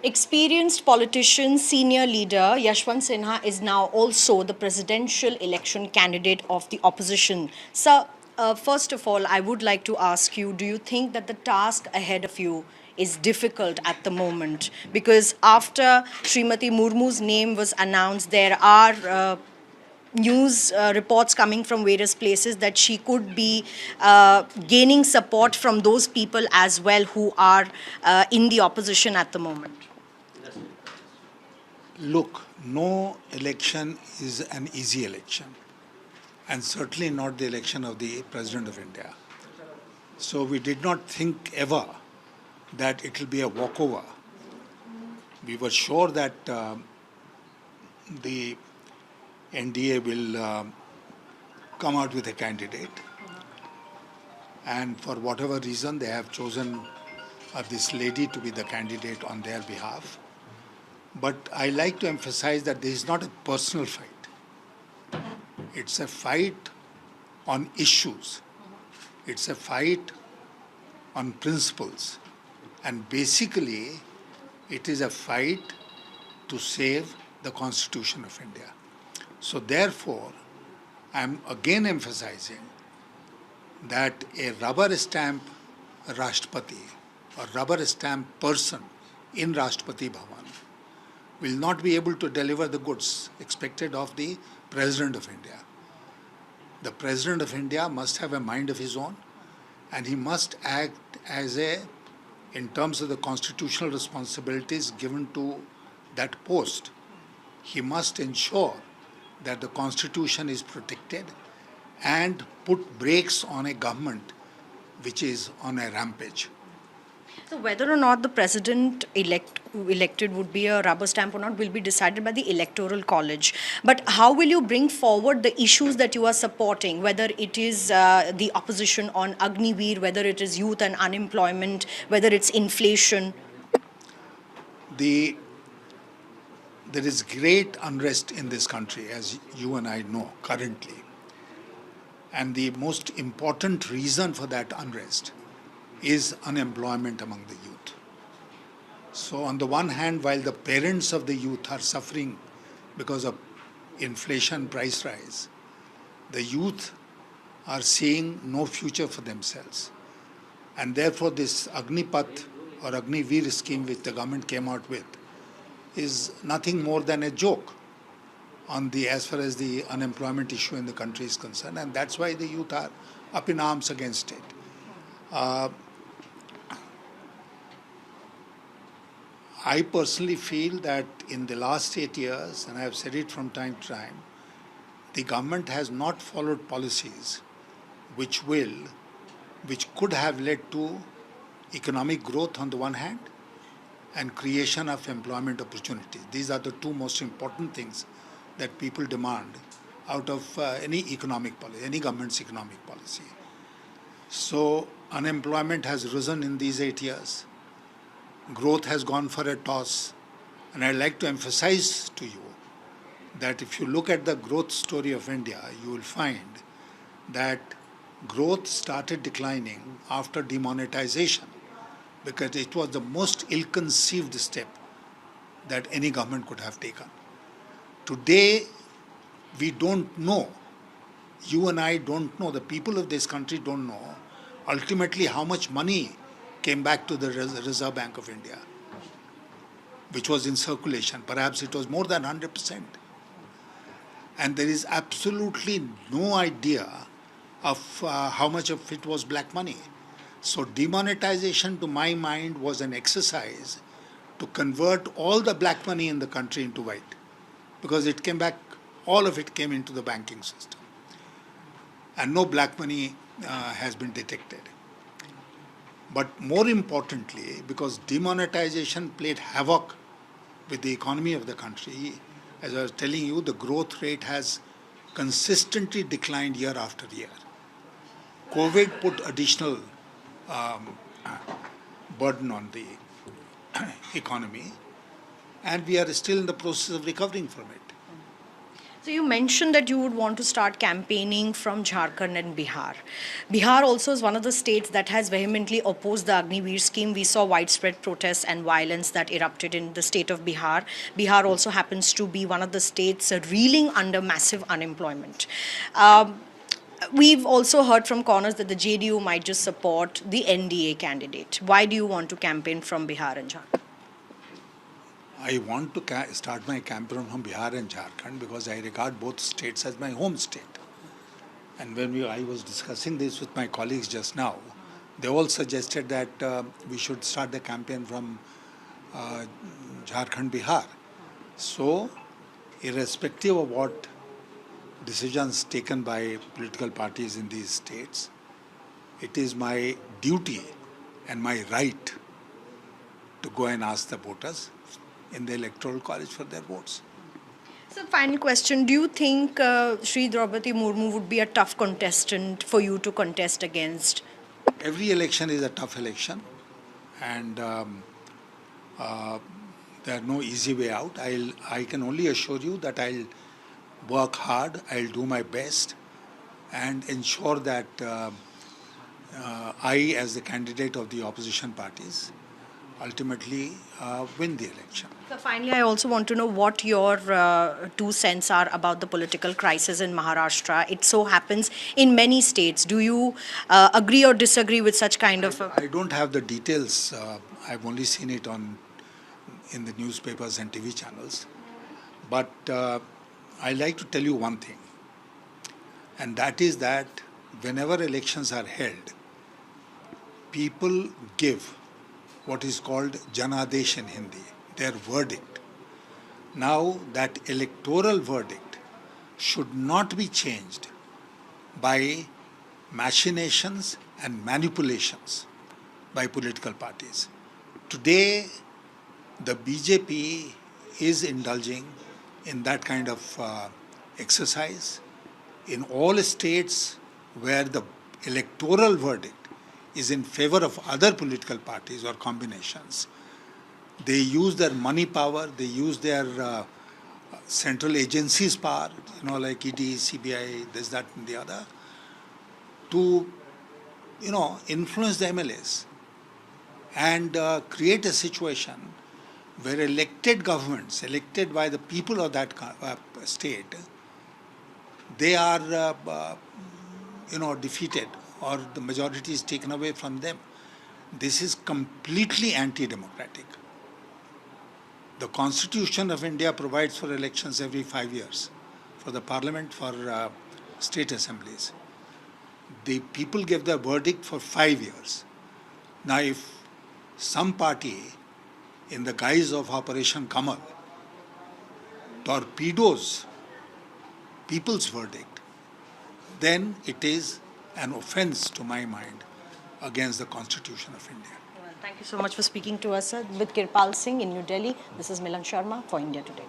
Experienced politician, senior leader Yashwant Sinha is now also the presidential election candidate of the opposition. Sir, first of all, I would like to ask you, do you think that the task ahead of you is difficult at the moment? Because after Srimati Murmu's name was announced, there are news reports coming from various places that she could be gaining support from those people as well who are in the opposition at the moment. Look, no election is an easy election, and certainly not the election of the President of India. So we did not think ever that it will be a walkover. We were sure that the NDA will come out with a candidate, and for whatever reason, they have chosen this lady to be the candidate on their behalf. But I like to emphasize that this is not a personal fight. It's a fight on issues. It's a fight on principles. And basically, it is a fight to save the Constitution of India. So therefore, I'm again emphasizing that a rubber stamp Rashtrapati or rubber stamp person in Rashtrapati Bhavan will not be able to deliver the goods expected of the President of India. The President of India must have a mind of his own, and he must act as in terms of the constitutional responsibilities given to that post, he must ensure that the Constitution is protected and put brakes on a government which is on a rampage. So whether or not the president elected would be a rubber stamp or not will be decided by the electoral college. But how will you bring forward the issues that you are supporting, whether it is the opposition on Agniveer, whether it is youth and unemployment, whether it's inflation? There is great unrest in this country, as you and I know currently. And the most important reason for that unrest is unemployment among the youth. So on the one hand, while the parents of the youth are suffering because of inflation, price rise, the youth are seeing no future for themselves. And therefore this Agnipath or Agniveer scheme which the government came out with is nothing more than a joke on as far as the unemployment issue in the country is concerned, and that's why the youth are up in arms against it. I personally feel that in the last 8 years, and I have said it from time to time, the government has not followed policies which could have led to economic growth on the one hand and creation of employment opportunities. These are the two most important things that people demand out of any economic policy, any government's economic policy. So unemployment has risen in these 8 years. Growth has gone for a toss. And I'd like to emphasize to you that if you look at the growth story of India, you will find that growth started declining after demonetization because it was the most ill-conceived step that any government could have taken. Today, we don't know, you and I don't know, the people of this country don't know ultimately how much money came back to the Reserve Bank of India, which was in circulation. Perhaps it was more than 100%. And there is absolutely no idea of how much of it was black money. So demonetization, to my mind, was an exercise to convert all the black money in the country into white, because it came back, all of it came into the banking system. And no black money has been detected. But more importantly, because demonetization played havoc with the economy of the country, as I was telling you, the growth rate has consistently declined year after year. COVID put additional burden on the economy, and we are still in the process of recovering from it. So you mentioned that you would want to start campaigning from Jharkhand and Bihar. Bihar also is one of the states that has vehemently opposed the Agniveer scheme. We saw widespread protests and violence that erupted in the state of Bihar. Bihar also happens to be one of the states reeling under massive unemployment. We've also heard from corners that the JDU might just support the NDA candidate. Why do you want to campaign from Bihar and Jharkhand? I want to start my campaign from Bihar and Jharkhand because I regard both states as my home state. And when I was discussing this with my colleagues just now, they all suggested that we should start the campaign from Jharkhand, Bihar. So, irrespective of what decisions taken by political parties in these states, it is my duty and my right to go and ask the voters in the electoral college for their votes. So, final question. Do you think Sri Draupadi Murmu would be a tough contestant for you to contest against? Every election is a tough election, and there are no easy way out. I can only assure you that I'll work hard, I'll do my best, and ensure that I, as the candidate of the opposition parties, ultimately win the election. So finally, I also want to know what your 2 cents are about the political crisis in Maharashtra. It so happens in many states. Do you agree or disagree with such kind of? I don't have the details. I've only seen it in the newspapers and TV channels. But I'd like to tell you one thing, and that is that whenever elections are held, people give what is called Janadesh in Hindi, their verdict. Now, that electoral verdict should not be changed by machinations and manipulations by political parties. Today, the BJP is indulging in that kind of exercise. In all states where the electoral verdict is in favor of other political parties or combinations, they use their money power, they use their central agencies' power, like ED, CBI, this, that, and the other, to, influence the MLAs and create a situation where elected governments, elected by the people of that state, they are, defeated, or the majority is taken away from them. This is completely anti-democratic. The Constitution of India provides for elections every 5 years, for the parliament, for state assemblies. The people give their verdict for 5 years. Now, if some party, in the guise of Operation Kamal, torpedoes people's verdict, then it is an offense, to my mind, against the Constitution of India. Well, thank you so much for speaking to us, sir. With Kirpal Singh in New Delhi, this is Milan Sharma for India Today.